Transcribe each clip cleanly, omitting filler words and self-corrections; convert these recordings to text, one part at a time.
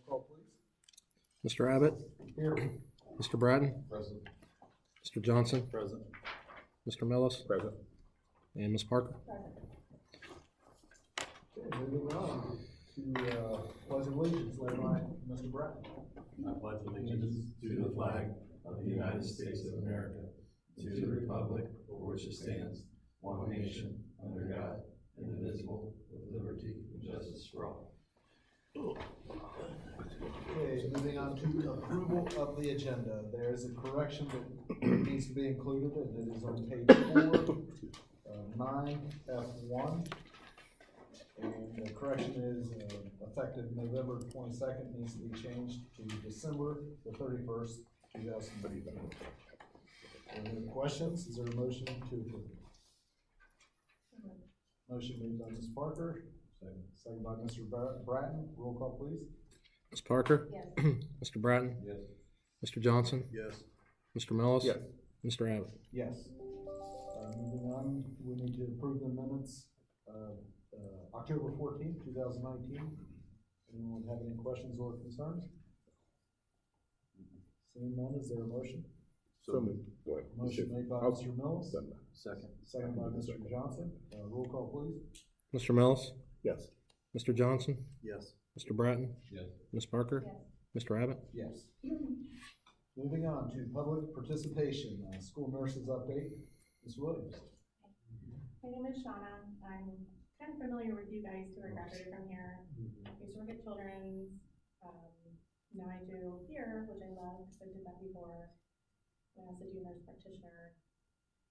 call, please. Mr. Abbott, Here. Mr. Bratton, Present. Mr. Johnson, Present. Mr. Millis, Present. and Ms. Parker. Okay, moving on to pledge of allegiance led by Mr. Bratton. I pledge allegiance to the flag of the United States of America, to the republic for which it stands, one nation, under God, indivisible, with liberty and justice for all. Okay, moving on to approval of the agenda. There is a correction that needs to be included, and it is on page 4, 9F1. And the correction is effective November 22nd, needs to be changed to December the 31st, 2019. Any questions? Is there a motion to approve? Motion made by Ms. Parker, second by Mr. Bratton. Roll call, please. Ms. Parker? Yes. Mr. Bratton? Yes. Mr. Johnson? Yes. Mr. Millis? Yes. Mr. Abbott? Yes. Moving on, we need to approve the minutes of October 14th, 2019. Anyone have any questions or concerns? Seeing none, is there a motion? So moved. Go ahead. Motion made by Mr. Mills, Second. second by Mr. Johnson. Roll call, please. Mr. Millis? Yes. Mr. Johnson? Yes. Mr. Bratton? Yes. Ms. Parker? Yes. Mr. Abbott? Yes. Moving on to public participation, school nurses update. Ms. Williams. My name is Shauna. I'm kind of familiar with you guys who are graduated from here. I used to work at Children's. Now I do here, which I love because I did that before. And I also do nurse practitioner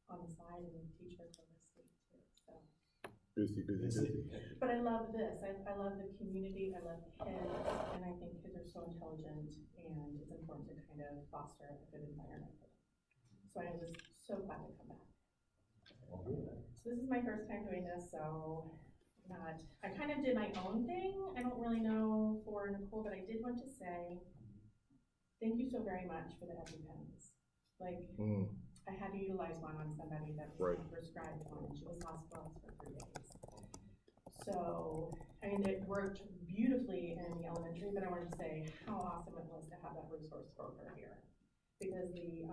on the side and teach her for this week too. So, Busy. but I love this. I love the community. I love kids, and I think kids are so intelligent, and it's important to kind of foster a good environment for them. So I was so glad to come back. So this is my first time doing this, so I kind of did my own thing. I don't really know for Nicole, but I did want to say thank you so very much for the EpiPens. Like, I had to utilize one on somebody that was not prescribed one, and she was hospitalized for 3 days. So, I mean, it worked beautifully in the elementary, but I wanted to say how awesome it was to have that resource for her here. Because the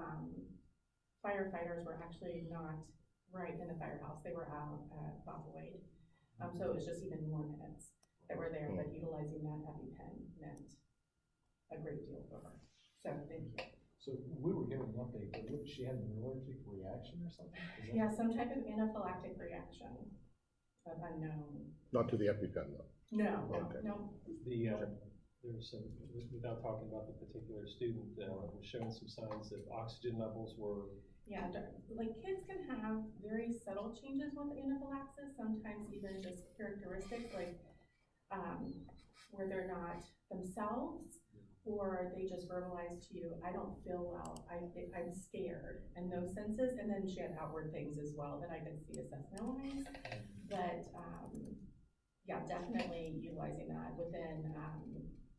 firefighters were actually not right in the firehouse. They were out at BOE. So it was just even more minutes that were there, but utilizing that EpiPen meant a great deal for her. So thank you. So we were given an update, but she had an allergic reaction or something? Yeah, some type of anaphylactic reaction of unknown. Not to the EpiPen though. No. There was some, without talking about the particular student, was showing some signs that oxygen levels were. Yeah, like kids can have very subtle changes with anaphylaxis, sometimes even just characteristics like where they're not themselves, or they just verbalize to you, I don't feel well, I'm scared, and those senses. And then she had outward things as well that I could see assessment-wise. But yeah, definitely utilizing that within,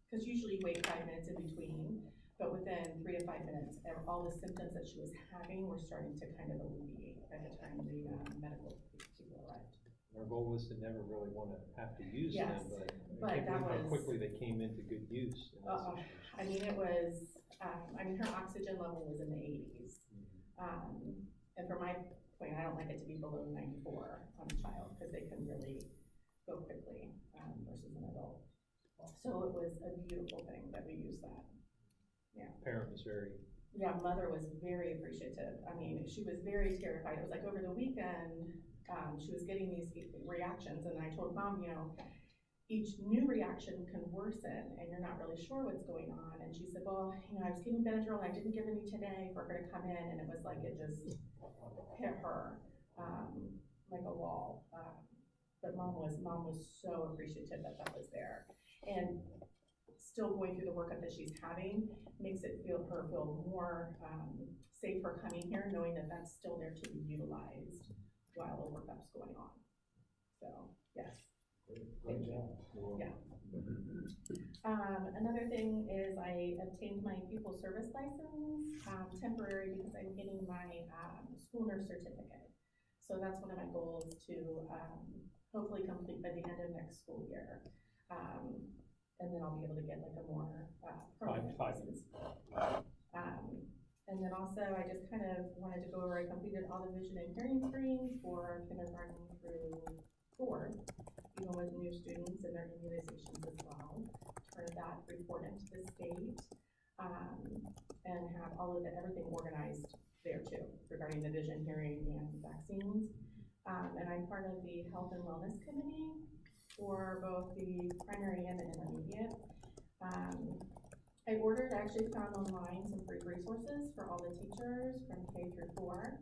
because usually you wait 5 minutes in between, but within 3 to 5 minutes, all the symptoms that she was having were starting to kind of alleviate by the time the medical people arrived. Our goal was to never really want to have to use Yes, them, but but I can't that believe how was- quickly they came into good use. In this situation. I mean, it was, her oxygen level was in the 80s. And from my point, I don't like it to be below 94 on a child because they can really go quickly versus an adult. So it was a beautiful thing that we used that. Yeah. Parent was very. Yeah, mother was very appreciative. I mean, she was very terrified. It was like over the weekend, she was getting these reactions, and I told Mom, each new reaction can worsen, and you're not really sure what's going on. And she said, well, I was giving Benadryl, and I didn't give any today for her to come in, and it was like it just hit her like a wall. But Mom was so appreciative that was there, and still going through the workup that she's having makes her feel more safe for coming here, knowing that that's still there to be utilized while the workup's going on. So yes. Great job. Yeah. Another thing is I obtained my pupil service license, temporary, because I'm getting my school nurse certificate. So that's one of my goals to hopefully complete by the end of next school year. And then I'll be able to get like a more And then also, I just kind of wanted to go over, I completed all the vision and hearing screenings for kindergarten through 4, even with new students and their immunizations as well. Turn that report into the state, and have all of everything organized there too, regarding the vision, hearing, and vaccines. And I'm part of the Health and Wellness Committee for both the primary and the intermediate. I actually found online some free resources for all the teachers from K through 4.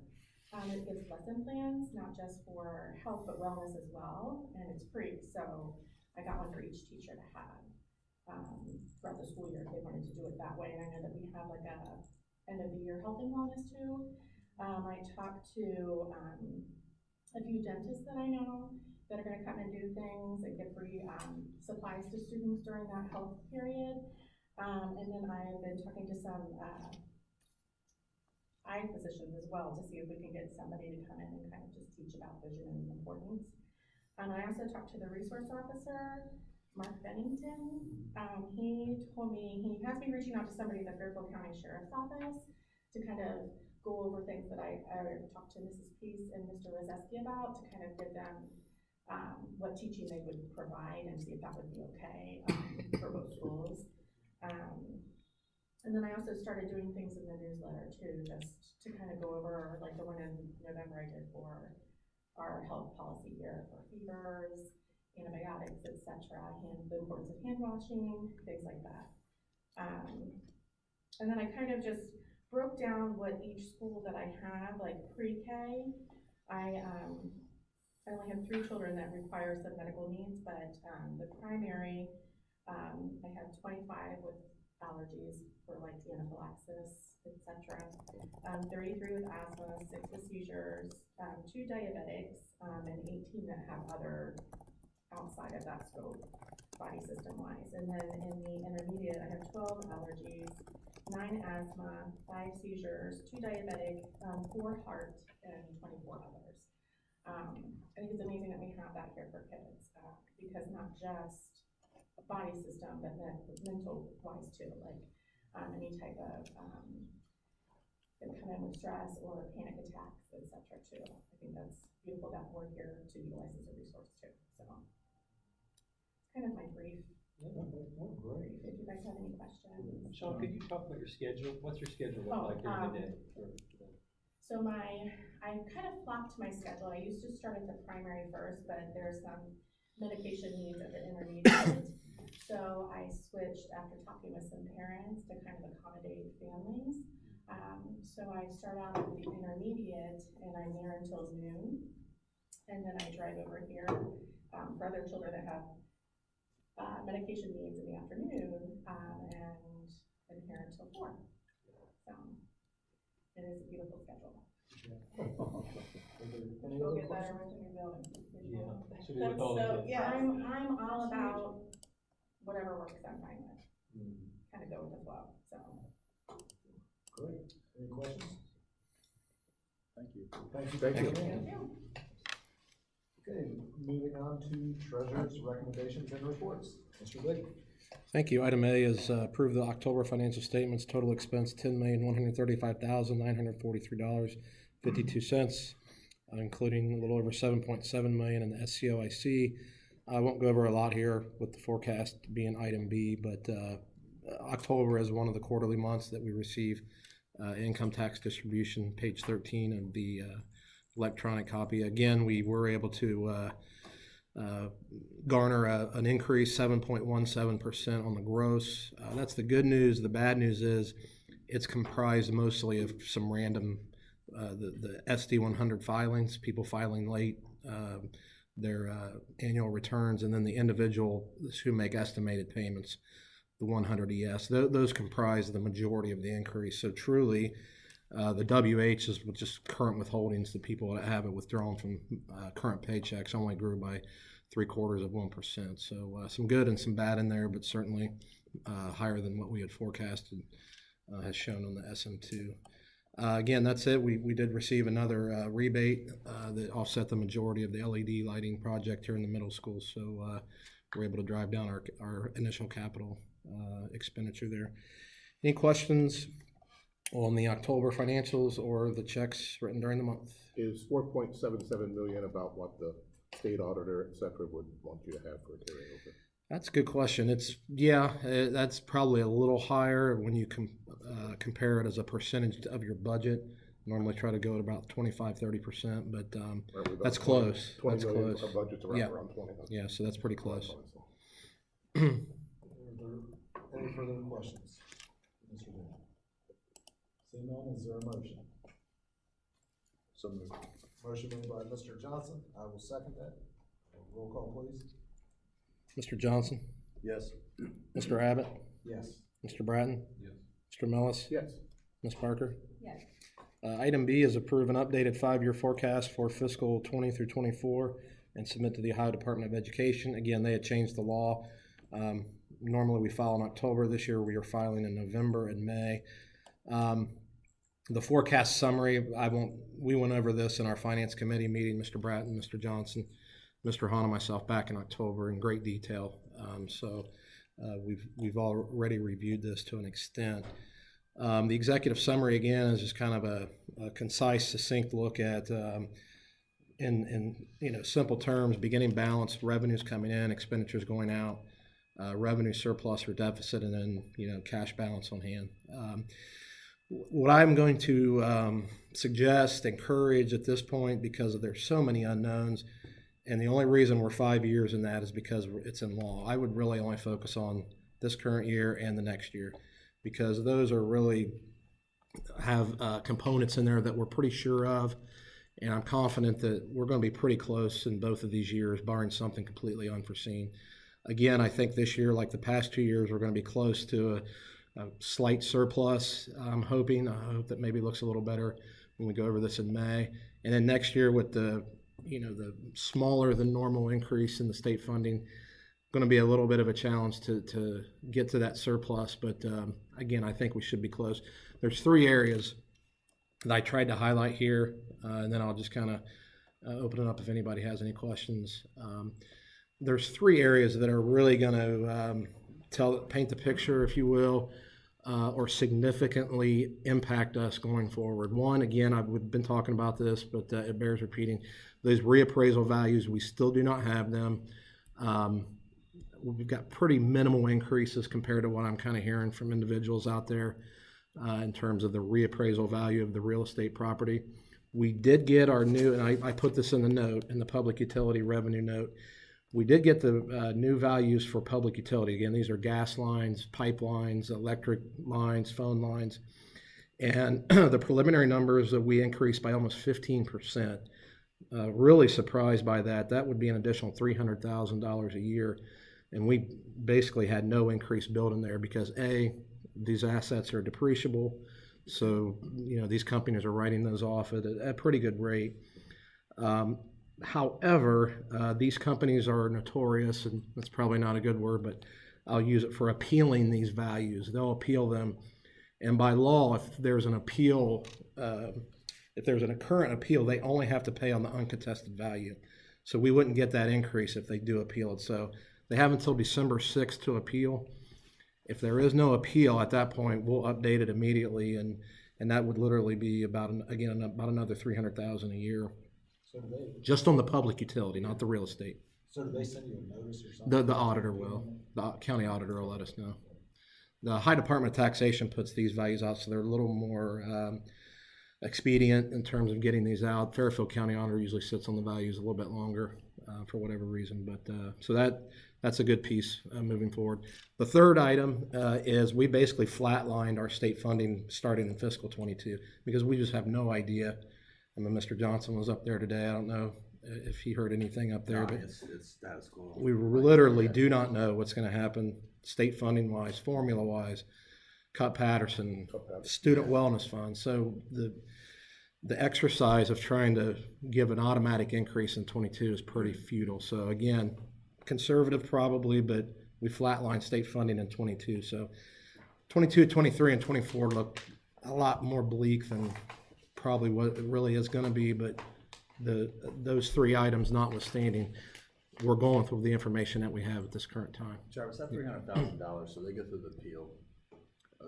It gives lesson plans, not just for health, but wellness as well, and it's free. So I got one for each teacher to have throughout the school year if they wanted to do it that way. And I know that we have like a end of the year health and wellness too. I talked to a few dentists that I know that are going to come and do things and give free supplies to students during that health period. And then I've been talking to some eye physicians as well to see if we can get somebody to come in and kind of just teach about vision and the importance. And I also talked to the resource officer, Mark Bennington. He told me he has me reaching out to somebody in the Fairfield County Sheriff's Office to kind of go over things that I talked to Mrs. Peace and Mr. Rozeski about to kind of give them what teaching they would provide and see if that would be okay for both schools. And then I also started doing things in the newsletter too, just to kind of go over, like the one in November I did for our health policy here for fevers, antibiotics, etc., and the importance of hand washing, things like that. And then I kind of just broke down what each school that I have, like pre-K. I only have 3 children that require some medical needs, but the primary, I have 25 with allergies for like anaphylaxis, etc. 33 with asthma, 6 with seizures, 2 diabetics, and 18 that have other outside of that scope, body system wise. And then in the intermediate, I have 12 allergies, 9 asthma, 5 seizures, 2 diabetic, 4 heart, and 24 others. I think it's amazing that we have that here for kids, because not just body system, but mental wise too, like any type of that come in with stress or panic attacks, etc. too. I think that's beautiful that we're here to utilize as a resource too. So it's kind of my brief. Great. If you guys have any questions. Sean, could you talk about your schedule? What's your schedule look like during the day? So I kind of flopped my schedule. I used to start at the primary first, but there's some medication needs at the intermediate. So I switched after talking with some parents to kind of accommodate families. So I start out at the intermediate and I'm there until noon. And then I drive over here for other children that have medication needs in the afternoon, and I'm here until 4. So it is a beautiful schedule. Any We'll other get better questions? with the new building. Yeah, should be with all the So kids. yeah, I'm all about whatever works, I'm fine with. Kind of go with the flow, so. Great. Any questions? Thank you. Thank you. Thank you. Thank you. Okay, moving on to treasurer's recommendations and reports. Mr. Lee. Thank you. Item A is approve the October financial statements. Total expense $10,135,943.52, including a little over $7.7 million in the SCOIC. I won't go over a lot here with the forecast being item B, but October is one of the quarterly months that we receive income tax distribution, page 13 of the electronic copy. Again, we were able to garner an increase 7.17% on the gross. That's the good news. The bad news is it's comprised mostly of some random the SD 100 filings, people filing late their annual returns, and then the individuals who make estimated payments, the 100 ES. Those comprise the majority of the increase. So truly, the WH is just current withholdings. The people that have it withdrawn from current paychecks only grew by 0.75%. So some good and some bad in there, but certainly higher than what we had forecasted, as shown on the SM2. Again, that's it. We did receive another rebate that offset the majority of the LED lighting project here in the middle school. So we're able to drive down our initial capital expenditure there. Any questions on the October financials or the checks written during the month. Is 4.77 million about what the state auditor, et cetera, would want you to have for a carryover? That's a good question. That's probably a little higher when you compare it as a percentage of your budget. Normally try to go at about 25-30%, but that's close. 20 That's million, close. our budget's around, Yeah. around 20. Yeah, so that's pretty close. Are there any further questions? Mr. Daniel? Seeing none, is there a motion? So moved. Motion made by Mr. Johnson, I will second that. Roll call, please. Mr. Johnson, Yes. Mr. Abbott, Yes. Mr. Bratton, Yes. Mr. Mellis, Yes. Ms. Parker. Yes. Item B is approve an updated 5-year forecast for fiscal 20 through 24 and submit to the Ohio Department of Education. Again, they had changed the law. Normally we file in October. This year we are filing in November and May. The forecast summary, we went over this in our finance committee meeting, Mr. Bratton, Mr. Johnson, Mr. Hahn, and myself back in October in great detail. We've already reviewed this to an extent. The executive summary, again, is just kind of a concise, succinct look at, in simple terms, beginning balance, revenues coming in, expenditures going out, revenue surplus or deficit, and then, cash balance on hand. What I'm going to suggest, encourage at this point, because there's so many unknowns, and the only reason we're 5 years in that is because it's in law. I would really only focus on this current year and the next year, because those are really have components in there that we're pretty sure of, and I'm confident that we're going to be pretty close in both of these years, barring something completely unforeseen. Again, I think this year, like the past 2 years, we're going to be close to a slight surplus. I hope that maybe looks a little better when we go over this in May. And then next year with the smaller than normal increase in the state funding, going to be a little bit of a challenge to get to that surplus. But again, I think we should be close. There's 3 areas that I tried to highlight here, and then I'll just kind of open it up if anybody has any questions. There's 3 areas that are really going to paint the picture, if you will, or significantly impact us going forward. One, again, I've been talking about this, but it bears repeating. Those reappraisal values, we still do not have them. We've got pretty minimal increases compared to what I'm kind of hearing from individuals out there in terms of the reappraisal value of the real estate property. We did get our new, and I put this in the note, in the public utility revenue note, we did get the new values for public utility. Again, these are gas lines, pipelines, electric lines, phone lines. And the preliminary numbers that we increased by almost 15%. Really surprised by that. That would be an additional $300,000 a year. And we basically had no increase built in there because these assets are depreciable. So, these companies are writing those off at a pretty good rate. However, these companies are notorious, and that's probably not a good word, but I'll use it for appealing these values. They'll appeal them. And by law, if there's an appeal, if there's a current appeal, they only have to pay on the uncontested value. So we wouldn't get that increase if they do appeal it. So they have until December 6th to appeal. If there is no appeal at that point, we'll update it immediately, and that would literally be about another $300,000 a year. So do they, Just on the public utility, not the real estate. so do they send you a notice or something? The auditor will. The county auditor will let us know. The High Department of Taxation puts these values out, so they're a little more expedient in terms of getting these out. Fairfield County Auditor usually sits on the values a little bit longer for whatever reason. But so that's a good piece moving forward. The third item is we basically flatlined our state funding starting in fiscal 22 because we just have no idea. I mean, Mr. Johnson was up there today. I don't know if he heard anything up there, but It's status quo. we literally do not know what's going to happen state funding wise, formula wise, Cut Patterson, student wellness fund. So the exercise of trying to give an automatic increase in 22 is pretty futile. So again, conservative probably, but we flatlined state funding in 22. So 22, 23, and 24 look a lot more bleak than probably what it really is going to be, but those 3 items notwithstanding, we're going through the information that we have at this current time. Jarvis, that $300,000, so they go through the appeal.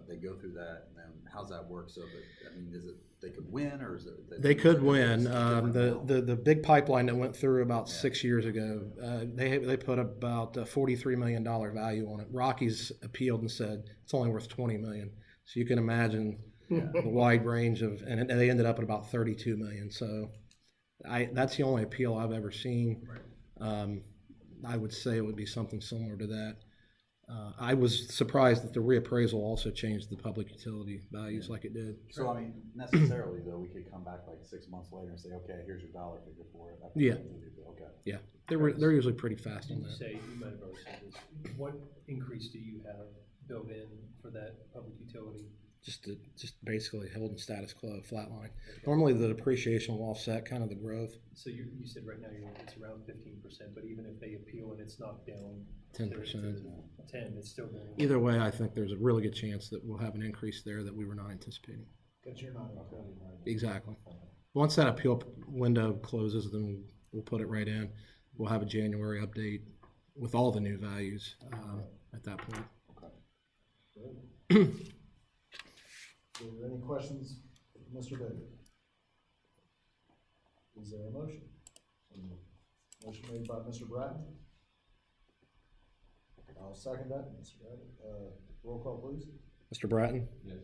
they go through that, and then how's that work? So that, I mean, is it, they could win, or is it? They could win. It's different now? The big pipeline that went through about Yeah. 6 years ago, they put about $43 million value on it. Rockies appealed and said it's only worth $20 million. So you can imagine the wide range of, and they ended up at about $32 million. So that's the only appeal I've ever seen. I would say it would be something similar to that. I was surprised that the reappraisal also changed the public utility values like it did. So, I mean, necessarily, though, we could come back like 6 months later and say, okay, here's your dollar figure for it. That's Yeah. what we do. Okay. Yeah, they're usually pretty fast on You that. say, you might have already said this, what increase do you have built in for that public utility? Just basically holding status quo, flatline. Normally the depreciation will offset kind of the growth. So you said right now it's around 15%, but even if they appeal and it's knocked down 10%. 10, it's still going. Either way, I think there's a really good chance that we'll have an increase there that we were not anticipating. But you're not including right now. Exactly. Once that appeal window closes, then we'll put it right in. We'll have a January update with all the new values at that point. Great. So are there any questions, Mr. Baker? Is there a motion? Motion made by Mr. Bratton. I'll second that, Mr. Bratton. Roll call, please. Mr. Bratton? Yes.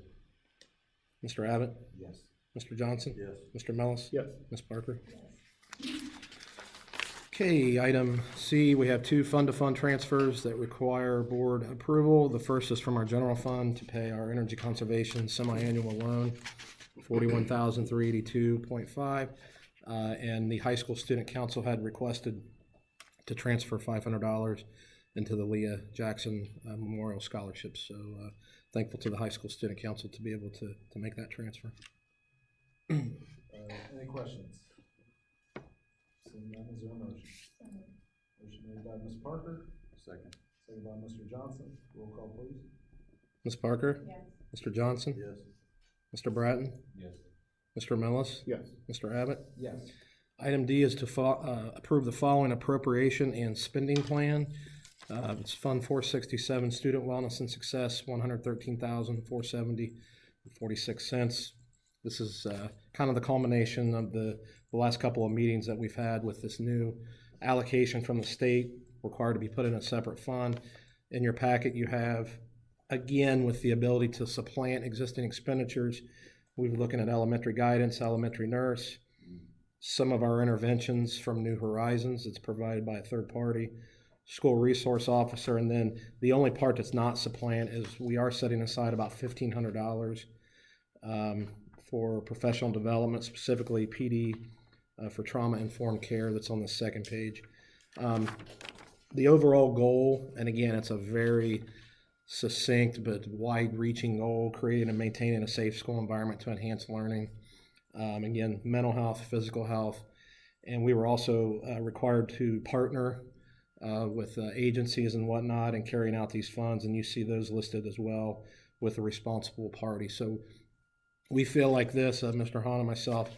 Mr. Abbott? Yes. Mr. Johnson? Yes. Mr. Mellis? Yes. Ms. Parker? Okay, item C, we have two fund-to-fund transfers that require board approval. The first is from our general fund to pay our energy conservation semi-annual loan, $41,382.5. And the high school student council had requested to transfer $500 into the Leah Jackson Memorial Scholarship. So thankful to the high school student council to be able to make that transfer. Any questions? Seeing none, is there a motion? Motion made by Ms. Parker, Second. seconded by Mr. Johnson. Roll call, please. Ms. Parker? Yes. Mr. Johnson? Yes. Mr. Bratton? Yes. Mr. Mellis? Yes. Mr. Abbott? Yes. Item D is to approve the following appropriation and spending plan. It's Fund 467, Student Wellness and Success, $113,470.46. This is kind of the culmination of the last couple of meetings that we've had with this new allocation from the state required to be put in a separate fund. In your packet, you have, again, with the ability to supplant existing expenditures, we've been looking at elementary guidance, elementary nurse, some of our interventions from New Horizons, it's provided by a third party, school resource officer, and then the only part that's not supplant is we are setting aside about $1,500 for professional development, specifically PD for trauma-informed care that's on the second page. The overall goal, and again, it's a very succinct but wide-reaching goal, creating and maintaining a safe school environment to enhance learning. Again, mental health, physical health, and we were also required to partner with agencies and whatnot in carrying out these funds, and you see those listed as well with a responsible party. So we feel like this, Mr. Hahn and myself,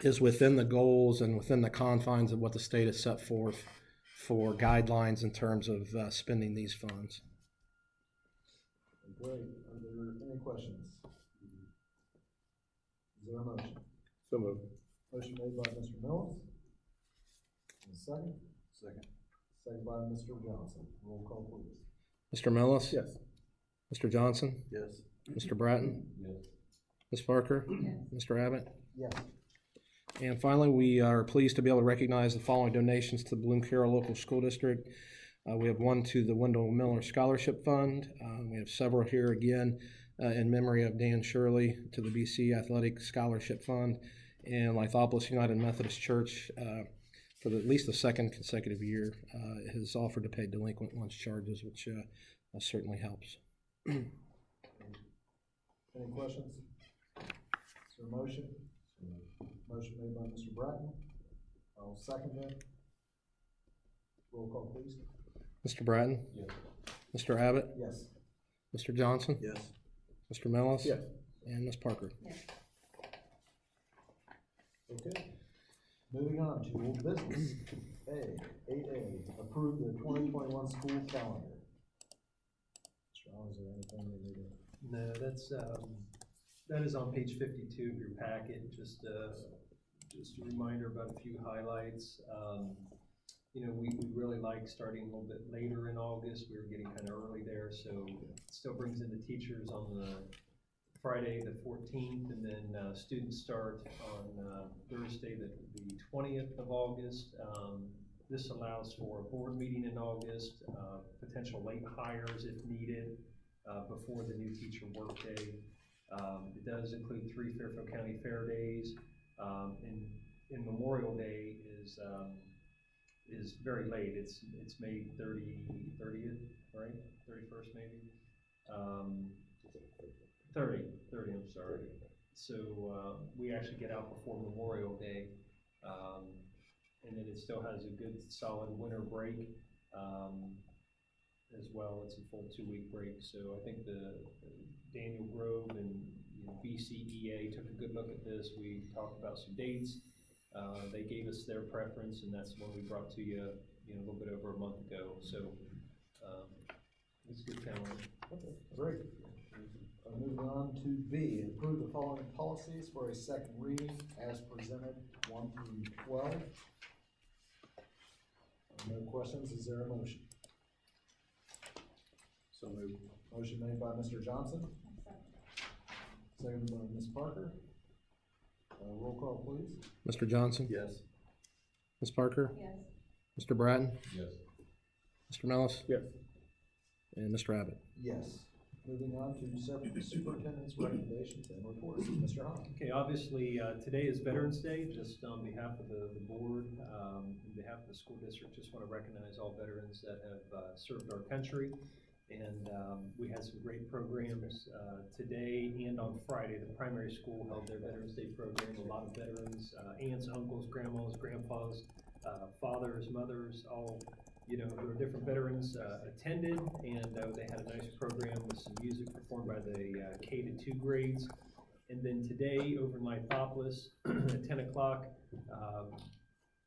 is within the goals and within the confines of what the state has set forth for guidelines in terms of spending these funds. Great. Are there any questions? Is there a motion? So moved. Motion made by Mr. Mills. And second? Second. Second by Mr. Johnson. Roll call, please. Mr. Mellis? Yes. Mr. Johnson? Yes. Mr. Bratton? Yes. Ms. Parker? Mr. Abbott? Yes. And finally, we are pleased to be able to recognize the following donations to the Bloom Carroll Local School District. We have one to the Wendell Miller Scholarship Fund. We have several here again in memory of Dan Shirley to the BC Athletic Scholarship Fund, and Lithopolis United Methodist Church for at least the second consecutive year has offered to pay delinquent lunch charges, which certainly helps. Any questions? Is there a motion? Motion made by Mr. Bratton. I'll second that. Roll call, please. Mr. Bratton? Yes. Mr. Abbott? Yes. Mr. Johnson? Yes. Mr. Mellis? Yes. And Ms. Parker? Yes. Okay. Moving on to old business. 8A, approve the 2021 school calendar. Mr. now? Is there anything they need to? No, that is on page 52 of your packet, just a reminder about a few highlights. You know, we really like starting a little bit later in August. We were getting kind of early there, so it still brings in the teachers on the Friday, the 14th, and then students start on Thursday, the 20th of August. This allows for a board meeting in August, potential late hires if needed, before the new teacher workday. It does include 3 Fairfield County Fair days, and Memorial Day is very late. It's May 30th, right? 31st maybe? 30, I'm sorry. So, we actually get out before Memorial Day, and then it still has a good solid winter break, as well. It's a full 2-week break. So I think the Daniel Grove and BCEA took a good look at this. We talked about some dates. They gave us their preference, and that's one we brought to you, a little bit over a month ago. So, it's a good calendar. Okay, great. Moving on to B, approve the following policies for a second reading as presented, 1 through 12. No questions, is there a motion? So moved. Motion made by Mr. Johnson, seconded by Ms. Parker. Roll call, please. Mr. Johnson? Yes. Ms. Parker? Yes. Mr. Bratton? Yes. Mr. Mellis? Yes. And Mr. Abbott? Yes. Moving on to superintendent's recommendations and reports. Mr. Hahn. Okay, obviously, today is Veterans Day. Just on behalf of the board, on behalf of the school district, just want to recognize all veterans that have served our country. And we had some great programs today and on Friday. The primary school held their Veterans Day program. A lot of veterans, aunts, uncles, grandmas, grandpas, fathers, mothers, all, there were different veterans attended, and they had a nice program with some music performed by the K to 2 grades. And then today over in Lithopolis at 10 o'clock,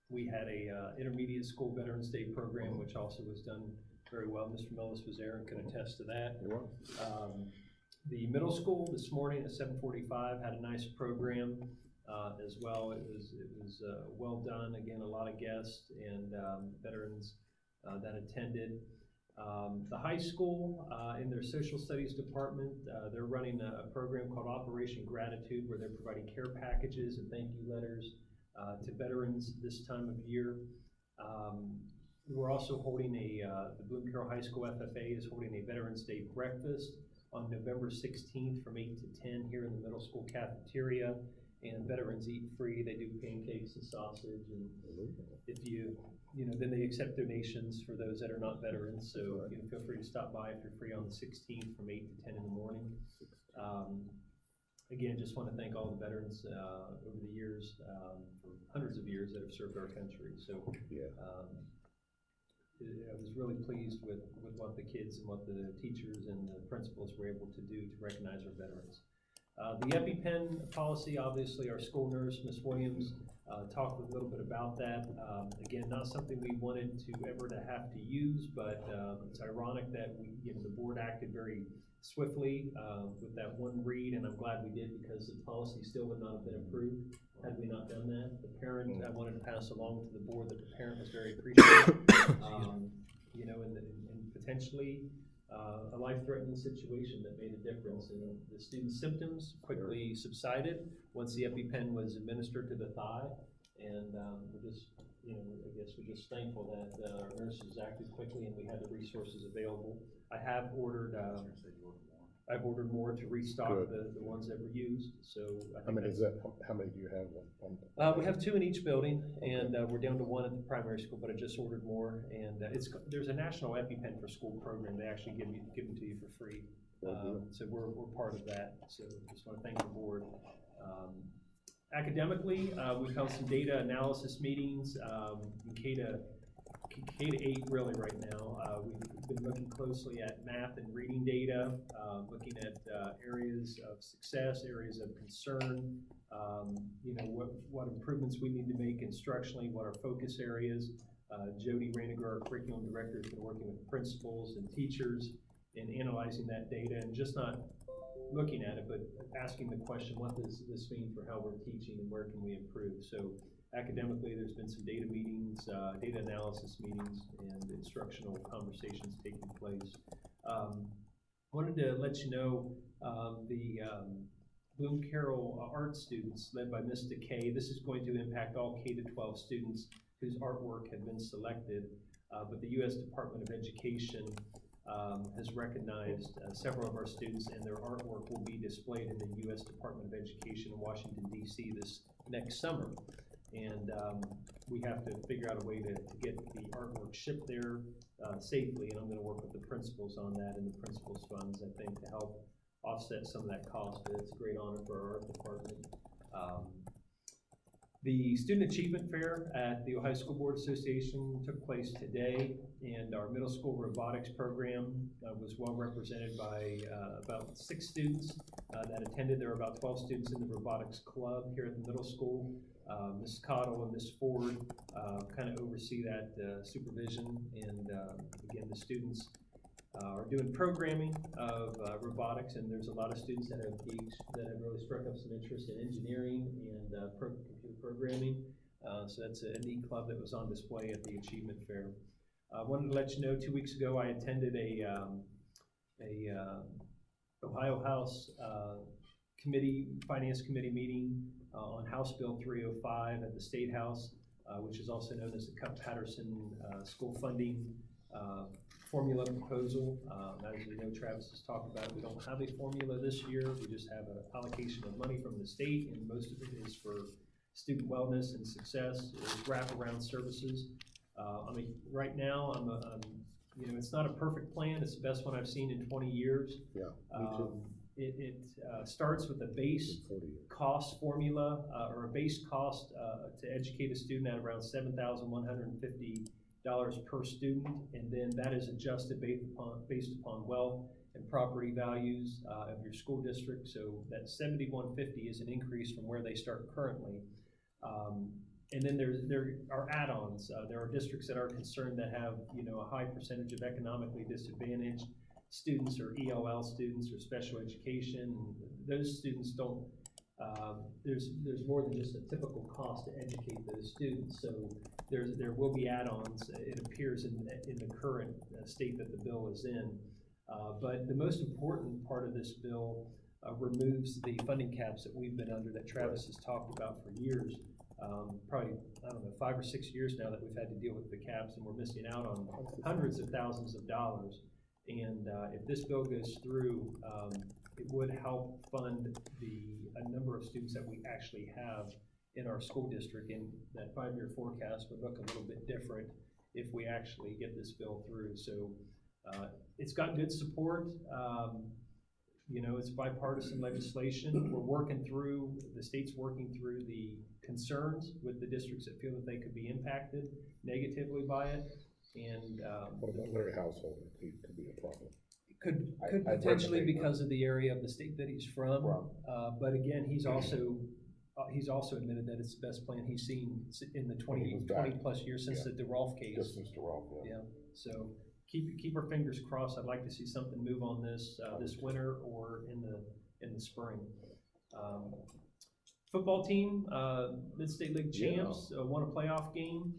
we had a intermediate school Veterans Day program, which also was done very well. Mr. Millis was there and can attest to that. The middle school this morning at 7:45 had a nice program as well. It was well done. Again, a lot of guests and veterans that attended. The high school in their social studies department, they're running a program called Operation Gratitude, where they're providing care packages and thank you letters to veterans this time of year. We're also holding the Bloom Carroll High School FFA is holding a Veterans Day breakfast on November 16th from 8 to 10 here in the middle school cafeteria. And veterans eat free. They do pancakes and sausage, and if then they accept donations for those that are not veterans. So feel free to stop by if you're free on the 16th from 8 to 10 in the morning. Again, just want to thank all the veterans over the years, for hundreds of years that have served our country. So I was really pleased with what the kids and what the teachers and the principals were able to do to recognize our veterans. The EpiPen policy, obviously our school nurse, Ms. Williams, talked a little bit about that. Again, not something we wanted to ever to have to use, but it's ironic that the board acted very swiftly with that one read, and I'm glad we did, because the policy still would not have been approved had we not done that. The parent, I wanted to pass along to the board that the parent was very appreciative, and potentially a life-threatening situation that made a difference. And the student's symptoms quickly subsided once the EpiPen was administered to the thigh, and we're just, we're just thankful that our nurses acted quickly and we had the resources available. I have ordered, I've ordered more to restock the ones that were used. So I think how many do you have? we have 2 in each building, and we're down to 1 at the primary school, but I just ordered more. And there's a national EpiPen for School program. They actually give them to you for free. So we're part of that. So just want to thank the board. Academically, we've held some data analysis meetings in K to 8 really right now. We've been looking closely at math and reading data, looking at areas of success, areas of concern, what improvements we need to make instructionally, what our focus areas. Jody Rainiger, our curriculum director, has been working with principals and teachers and analyzing that data and just not looking at it, but asking the question, what does this mean for how we're teaching and where can we improve? So academically, there's been some data meetings, data analysis meetings, and instructional conversations taking place. Wanted to let you know the Bloom Carroll art students led by Ms. DeKay. This is going to impact all K-12 students whose artwork had been selected, but the U.S. Department of Education has recognized several of our students, and their artwork will be displayed in the U.S. Department of Education in Washington, D.C. this next summer. And we have to figure out a way to get the artwork shipped there safely, and I'm going to work with the principals on that and the principals funds, I think, to help offset some of that cost. It's a great honor for our art department. The Student Achievement Fair at the Ohio School Board Association took place today, and our middle school robotics program was well represented by about 6 students that attended. There were about 12 students in the robotics club here at the middle school. Ms. Cottle and Ms. Ford kind of oversee that supervision, and again, the students are doing programming of robotics, and there's a lot of students that have really struck up some interest in engineering and computer programming. So that's a neat club that was on display at the Achievement Fair. I wanted to let you know, 2 weeks ago I attended a Ohio House Finance Committee meeting on House Bill 305 at the State House, which is also known as the Cup-Patterson School Funding Formula Proposal. As you know, Travis has talked about it. We don't have a formula this year. We just have an allocation of money from the state, and most of it is for student wellness and success. It's wraparound services. I mean, right now, it's not a perfect plan. It's the best one I've seen in 20 years. Yeah, me too. It starts with a base cost formula or a base cost to educate a student at around $7,150 per student, and then that is adjusted based upon wealth and property values of your school district. So that $7,150 is an increase from where they start currently. And then there are add-ons. There are districts that are concerned that have a high percentage of economically disadvantaged students, or ELL students, or special education. Those students don't. There's more than just a typical cost to educate those students. So there will be add-ons. It appears in the current state that the bill is in. But the most important part of this bill removes the funding caps that we've been under, that Travis has talked about for years. Probably, 5 or 6 years now that we've had to deal with the caps, and we're missing out on hundreds of thousands of dollars. And if this bill goes through, it would help fund a number of students that we actually have in our school district, and that 5-year forecast would look a little bit different if we actually get this bill through. So it's got good support. It's bipartisan legislation. The state's working through the concerns with the districts that feel that they could be impacted negatively by it. And What about Larry Household? It could be a problem. Could I've read the potentially paper. because of the area of the state that he's from. But again, he's also admitted that it's the best plan he's seen in the 20 plus years since the DeRolf case. Just since DeRolf, Yeah. So keep our fingers crossed. I'd like to see something move on this this winter or in the spring. Football team, Mid-State League champs, won a playoff game,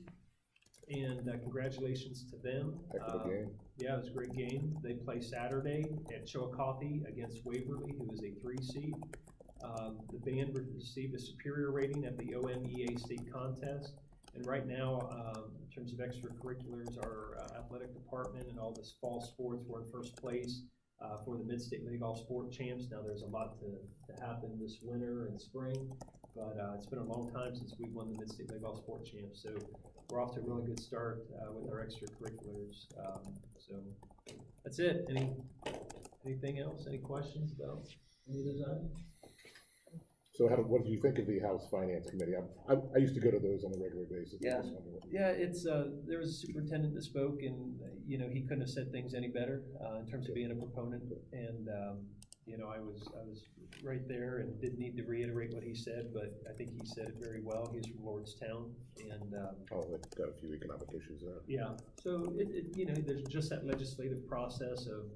and congratulations to them. Heck of a game. Yeah, it was a great game. They play Saturday at Chillicothe against Waverly, who is a 3 seed. The band received a superior rating at the OMEA state contest. And right now, in terms of extracurriculars, our athletic department and all this fall sports were in first place for the Mid-State League All-Sport Champs. Now there's a lot to happen this winter and spring, but it's been a long time since we've won the Mid-State League All-Sport Champs. So we're off to a really good start with our extracurriculars. So that's it. Anything else? Any questions about any of those items? So what did you think of the House Finance Committee? I used to go to those on a regular basis. Yeah. I just wonder what- Yeah, there was a superintendent that spoke, and he couldn't have said things any better in terms of being a proponent. And I was right there and didn't need to reiterate what he said, but I think he said it very well. He's from Lordstown, and they've got a few economic issues there. yeah. So there's just that legislative process of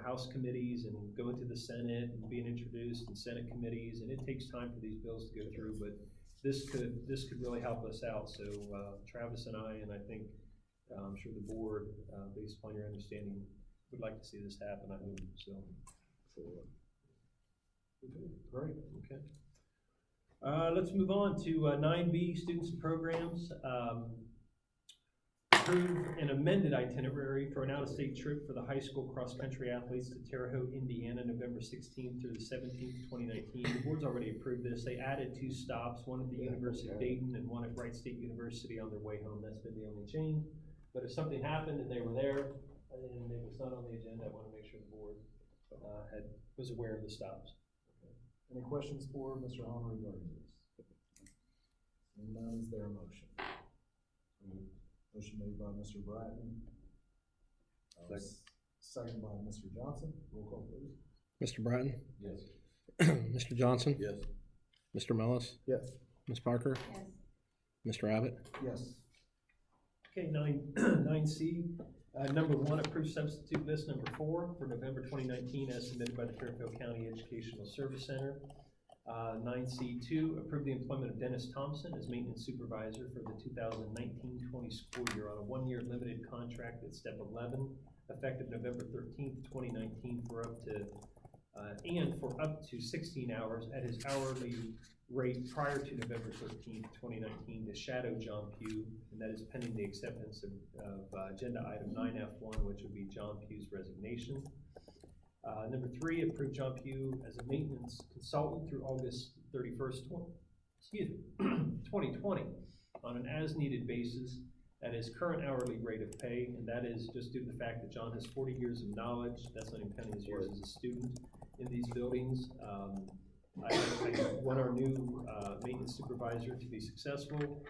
House committees and going to the Senate and being introduced in Senate committees, and it takes time for these bills to go through, but this could really help us out. So Travis and I think I'm sure the board, based upon your understanding, would like to see this happen. I hope so. Great. Okay. Let's move on to 9B, students and programs. Approve an amended itinerary for an out-of-state trip for the high school cross-country athletes to Terre Haute, Indiana, November 16th through the 17th, 2019. The board's already approved this. They added 2 stops, one at the University of Dayton and one at Wright State University on their way home. That's been the only change. But if something happened and they were there and it was not on the agenda, I want to make sure the board was aware of the stops. Any questions for Mr. Allen regarding this? Seeing none, is there a motion? Motion made by Mr. Bratton. Second by Mr. Johnson. Roll call, please. Mr. Bratton? Yes. Mr. Johnson? Yes. Mr. Mellis? Yes. Ms. Parker? Yes. Mr. Abbott? Yes. Okay, 9C, number 1, approve substitute list number 4 for November 2019 as submitted by the Fairfield County Educational Service Center. 9C2, approve the employment of Dennis Thompson as maintenance supervisor for the 2019-20 school year on a 1-year limited contract at step 11, effective November 13th, 2019 for up to 16 hours at his hourly rate prior to November 13th, 2019 to shadow John Pugh, and that is pending the acceptance of agenda item 9F1, which would be John Pugh's resignation. Number 3, approve John Pugh as a maintenance consultant through August 31st, 2020 on an as-needed basis at his current hourly rate of pay, and that is just due to the fact that John has 40 years of knowledge. That's not even counting his years as a student in these buildings. I want our new maintenance supervisor to be successful.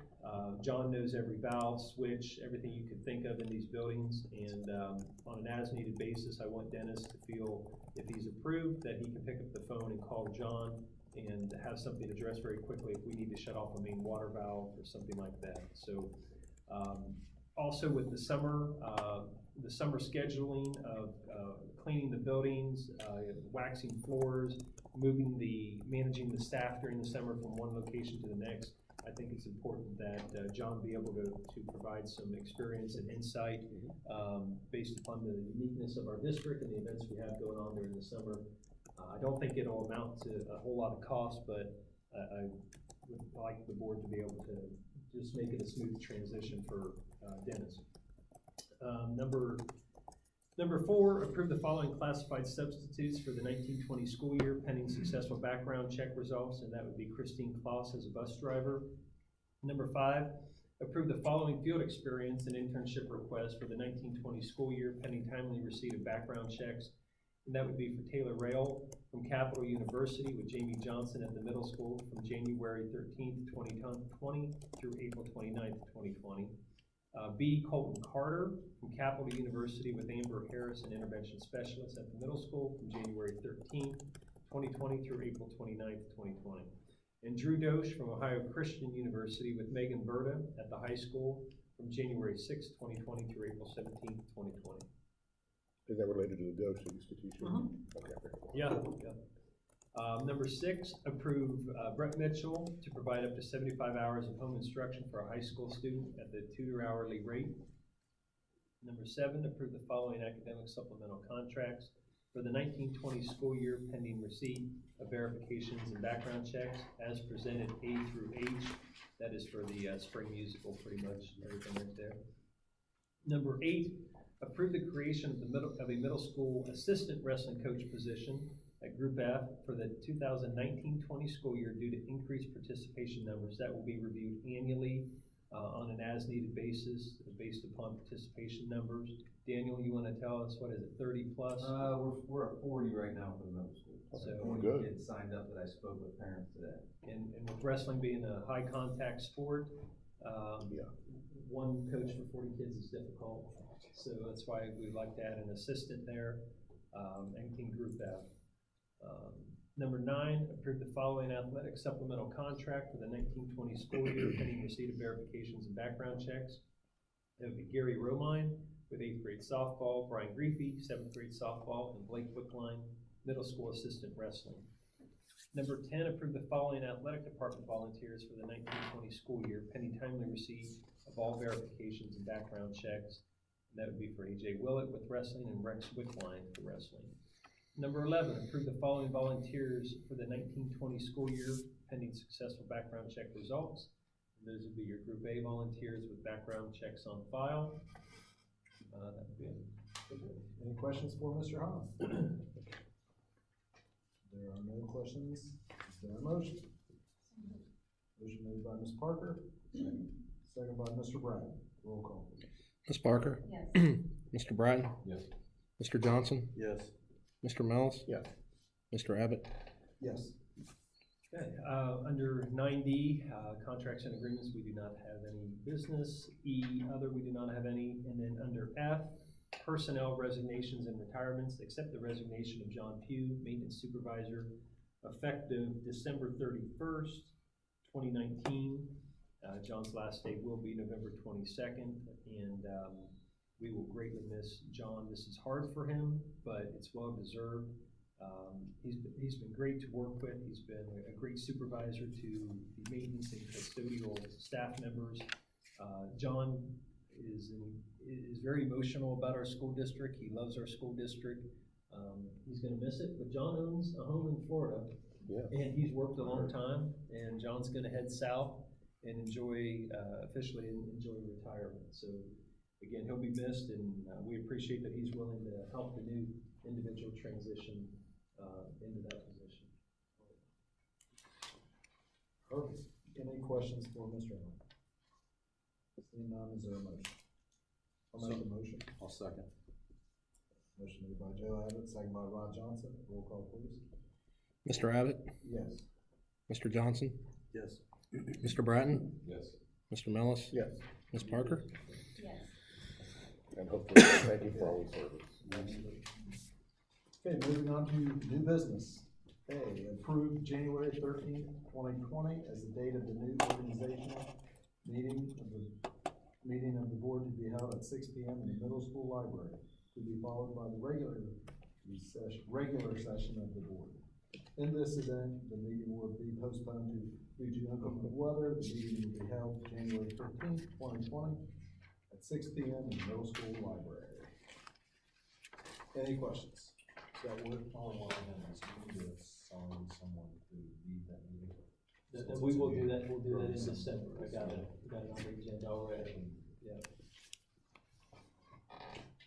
John knows every valve, switch, everything you could think of in these buildings, and on an as-needed basis, I want Dennis to feel, if he's approved, that he can pick up the phone and call John and have something addressed very quickly if we need to shut off a main water valve or something like that. So also with the summer scheduling of cleaning the buildings, waxing floors, managing the staff during the summer from one location to the next, I think it's important that John be able to provide some experience and insight based upon the uniqueness of our district and the events we have going on during the summer. I don't think it'll amount to a whole lot of cost, but I would like the board to be able to just make it a smooth transition for Dennis. Number 4, approve the following classified substitutes for the 1920 school year pending successful background check results, and that would be Christine Kloss as a bus driver. Number 5, approve the following field experience and internship requests for the 1920 school year pending timely receipt of background checks, and that would be for Taylor Rail from Capital University with Jamie Johnson at the middle school from January 13th, 2020 through April 29th, 2020. B, Colton Carter from Capital University with Amber Harris, an intervention specialist at the middle school from January 13th, 2020 through April 29th, 2020. And Drew Dosh from Ohio Christian University with Megan Berta at the high school from January 6th, 2020 through April 17th, 2020. Is that related to the Dosh institution? Mm-hmm. Okay. Yeah. Number 6, approve Brett Mitchell to provide up to 75 hours of home instruction for a high school student at the tutor hourly rate. Number 7, approve the following academic supplemental contracts for the 1920 school year pending receipt of verifications and background checks as presented A through H. That is for the spring musical, pretty much everything right there. Number 8, approve the creation of a middle school assistant wrestling coach position at Group F for the 2019-20 school year due to increased participation numbers. That will be reviewed annually on an as-needed basis based upon participation numbers. Daniel, you want to tell us, what is it, 30 plus? We're at 40 right now for the middle school. So 40 good. kids signed up that I spoke with parents today. And with wrestling being a high contact sport, one coach for 40 kids is difficult. So that's why we'd like to add an assistant there and in Group F. Number 9, approve the following athletic supplemental contract for the 1920 school year pending receipt of verifications and background checks. That would be Gary Romine with 8th grade softball, Brian Griefey, 7th grade softball, and Blake Wickline, middle school assistant wrestling. Number 10, approve the following athletic department volunteers for the 1920 school year, pending timely receipt of all verifications and background checks. And that would be for AJ Willett with wrestling and Rex Wickline for wrestling. Number 11, approve the following volunteers for the 1920 school year, pending successful background check results. And those would be your Group A volunteers with background checks on file. That would be it. Any questions for Mr. Hahn? There are no questions. Is there a motion? Motion made by Ms. Parker, second by Mr. Brown. Roll call. Ms. Parker? Yes. Mr. Bratton? Yes. Mr. Johnson? Yes. Mr. Mills? Yes. Mr. Abbott? Yes. Okay, under 9D, contracts and agreements, we do not have any business. E, other, we do not have any. And then under F, personnel resignations and retirements, except the resignation of John Pugh, maintenance supervisor, effective December 31st, 2019. John's last day will be November 22nd, and we will greatly miss John. This is hard for him, but it's well deserved. He's been great to work with. He's been a great supervisor to the maintenance and custodial staff members. John is very emotional about our school district. He loves our school district. He's gonna miss it, but John owns a home in Florida. Yeah. And he's worked a long time, and John's gonna head south and officially enjoy retirement. So again, he'll be missed, and we appreciate that he's willing to help the new individual transition into that position. Perfect. Any questions for Mr. Hahn? Seeing none, is there a motion? I'll make a motion. I'll second. Motion made by Joe Abbott, second by Rod Johnson. Roll call, please. Mr. Abbott? Yes. Mr. Johnson? Yes. Mr. Bratton? Yes. Mr. Millis? Yes. Ms. Parker? Yes. And hopefully, thank you for all your service. Okay, moving on to new business. A, approve January 13th, 2020 as the date of the new organizational meeting of the board to be held at 6 p.m. in the middle school library, to be followed by the regular session of the board. In this event, the meeting will be postponed due to inclement weather. The meeting will be held January 13th, 2020 at 6 p.m. in the middle school library. Any questions? So we're following on that, so we need to assign someone to lead that meeting. We will do that, we'll do that in December. I got it on the agenda already. Yeah.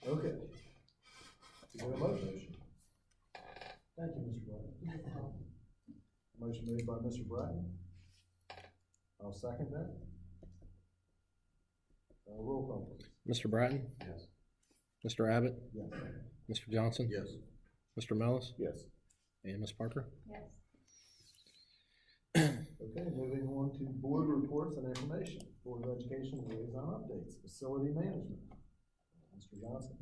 Okay. Is there a motion? Thank you, Mr. Bratton. Motion made by Mr. Bratton. I'll second that. Roll call, please. Mr. Bratton? Yes. Mr. Abbott? Yes. Mr. Johnson? Yes. Mr. Millis? Yes. And Ms. Parker? Yes. Okay, moving on to board reports and information. Board of Education liaison updates, facility management. Mr. Johnson.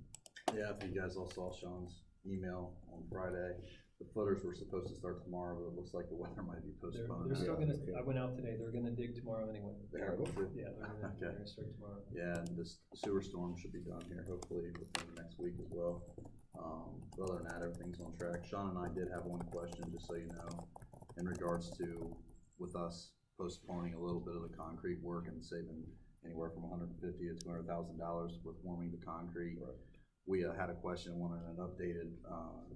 Yeah, if you guys all saw Sean's email on Friday, the footers were supposed to start tomorrow, but it looks like the weather might be postponed. They're still gonna, I went out today, they're gonna dig tomorrow anyway. They are going to? Yeah, they're gonna start tomorrow. Yeah, and this sewer storm should be done here hopefully within the next week as well. But other than that, everything's on track. Sean and I did have one question, just so you know, in regards to, with us postponing a little bit of the concrete work and saving anywhere from $150,000 to $200,000 with warming the concrete. Right. We had a question, wanted an updated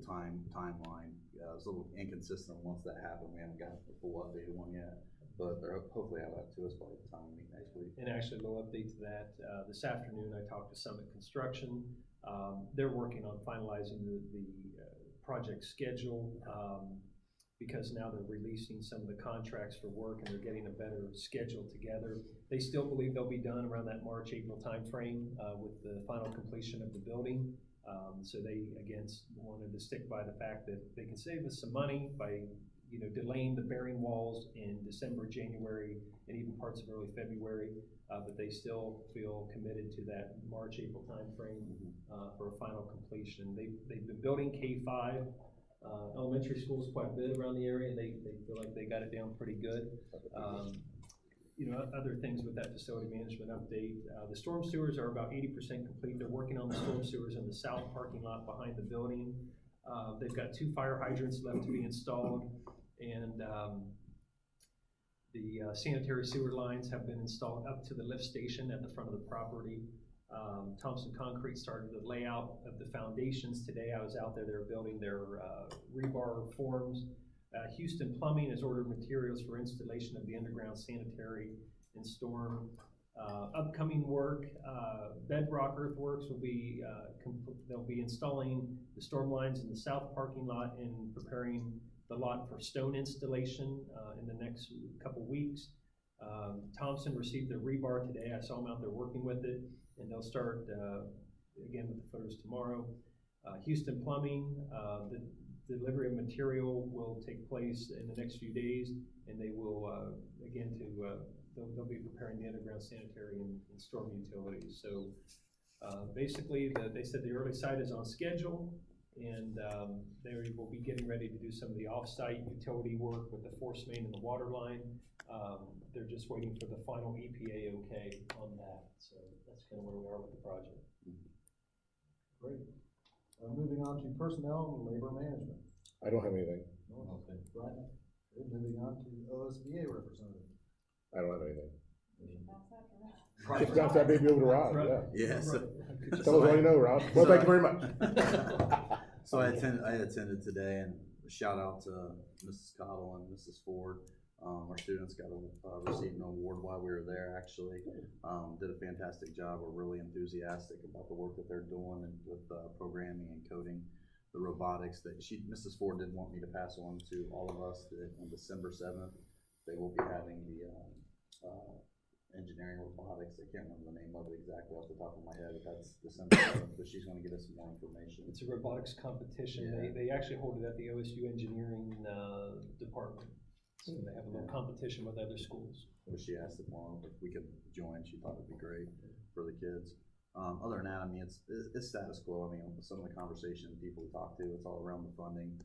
timeline. It was a little inconsistent once that happened. We haven't got the full updated one yet, but they'll hopefully have that to us by the time we meet next week. And actually, a little update to that, this afternoon I talked to Summit Construction. They're working on finalizing the project schedule, because now they're releasing some of the contracts for work and they're getting a better schedule together. They still believe they'll be done around that March, April timeframe with the final completion of the building. So they, again, wanted to stick by the fact that they can save us some money by, delaying the bearing walls in December, January, and even parts of early February. But they still feel committed to that March, April timeframe for a final completion. They've been building K-5. Elementary schools quite a bit around the area, and they feel like they got it down pretty good. other things with that facility management update. The storm sewers are about 80% complete. They're working on the storm sewers in the south parking lot behind the building. They've got 2 fire hydrants left to be installed, and the sanitary sewer lines have been installed up to the lift station at the front of the property. Thompson Concrete started the layout of the foundations today. I was out there, they were building their rebar forms. Houston Plumbing has ordered materials for installation of the underground sanitary and storm. Upcoming work, Bedrock Earthworks will be, they'll be installing the storm lines in the south parking lot and preparing the lot for stone installation in the next couple weeks. Thompson received their rebar today. I saw them out there working with it, and they'll start again with the footers tomorrow. Houston Plumbing, the delivery of material will take place in the next few days, and they will they'll be preparing the underground sanitary and storm utilities. So basically, they said the early site is on schedule, and they will be getting ready to do some of the off-site utility work with the force main and the water line. They're just waiting for the final EPA okay on that. So that's kind of where we are with the project. Great. Moving on to personnel and labor management. I don't have anything. Okay. Right. Good. Moving on to OSBA representative. I don't have anything. Right. Just bounce that baby over to Rod, yeah. Yes. Tell us all you know, Rod. Well, thank you very much. So I attended today, and shout out to Mrs. Cottle and Mrs. Ford. Our students received an award while we were there, actually. Did a fantastic job. We're really enthusiastic about the work that they're doing and with programming and coding, the robotics that Mrs. Ford did want me to pass on to all of us that on December 7th, they will be having the engineering robotics. I can't remember the name of it exactly off the top of my head, but that's December 7th, but she's going to get us some more information. It's a robotics competition. Yeah. They actually hold it at the OSU engineering department. So they have a little competition with other schools. So she asked if we could join. She thought it'd be great for the kids. Other than that, I mean, it's status quo. I mean, some of the conversation people we talk to, it's all around the funding,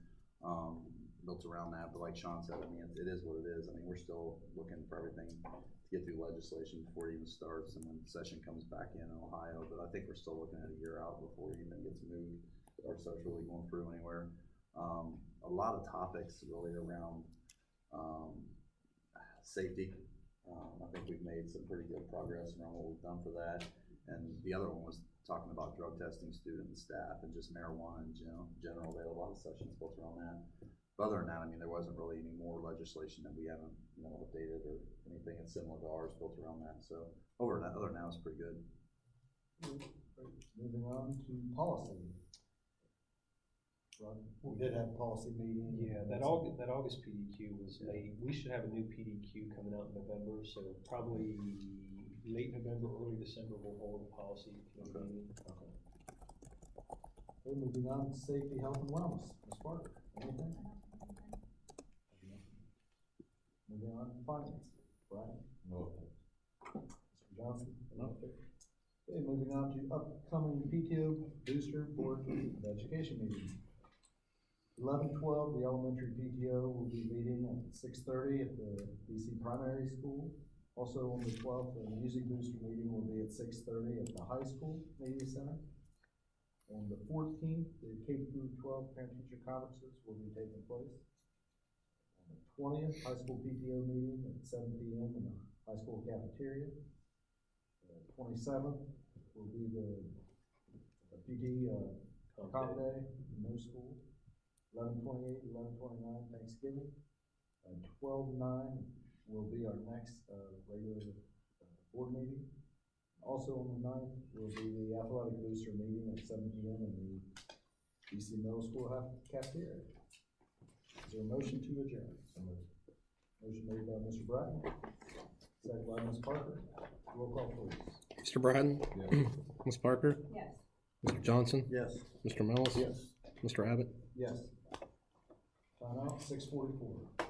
built around that. But like Sean said, I mean, it is what it is. I mean, we're still looking for everything to get through legislation before it even starts and when session comes back in Ohio. But I think we're still looking at a year out before it even gets moved or starts really going through anywhere. A lot of topics really around safety. I think we've made some pretty good progress around what we've done for that. And the other one was talking about drug testing student and staff and just marijuana in general. They had a lot of sessions built around that. But other than that, I mean, there wasn't really any more legislation that we haven't, updated or anything that's similar to ours built around that. So other than that, it's pretty good. Moving on to policy. We did have a policy meeting. Yeah, that August PDQ was late. We should have a new PDQ coming out in November, so probably late November, early December, we'll hold a policy meeting. Okay. Okay, moving on to safety, health, and wellness. Ms. Parker, anything? Moving on to finance. Brian? No. Mr. Johnson? No. Okay, moving on to upcoming PTO Booster Board of Education meetings. 11/12, the elementary PTO will be meeting at 6:30 at the BC Primary School. Also on the 12th, the music booster meeting will be at 6:30 at the high school media center. On the 14th, the K-12 parent-teacher conferences will be taking place. On the 20th, high school PTO meeting at 7 p.m. in the high school cafeteria. The 27th will be the PD comp day in no school. 11/28, 11/29, Thanksgiving. 12/9 will be our next regular board meeting. Also on the 9th will be the athletic booster meeting at 7 p.m. in the BC Middle School cafeteria. Is there a motion to adjourn? Motion made by Mr. Bratton, second by Ms. Parker. Roll call, please. Mr. Bratton? Yes. Ms. Parker? Yes. Mr. Johnson? Yes. Mr. Mellis? Yes. Mr. Abbott? Yes. Time out, 6:44.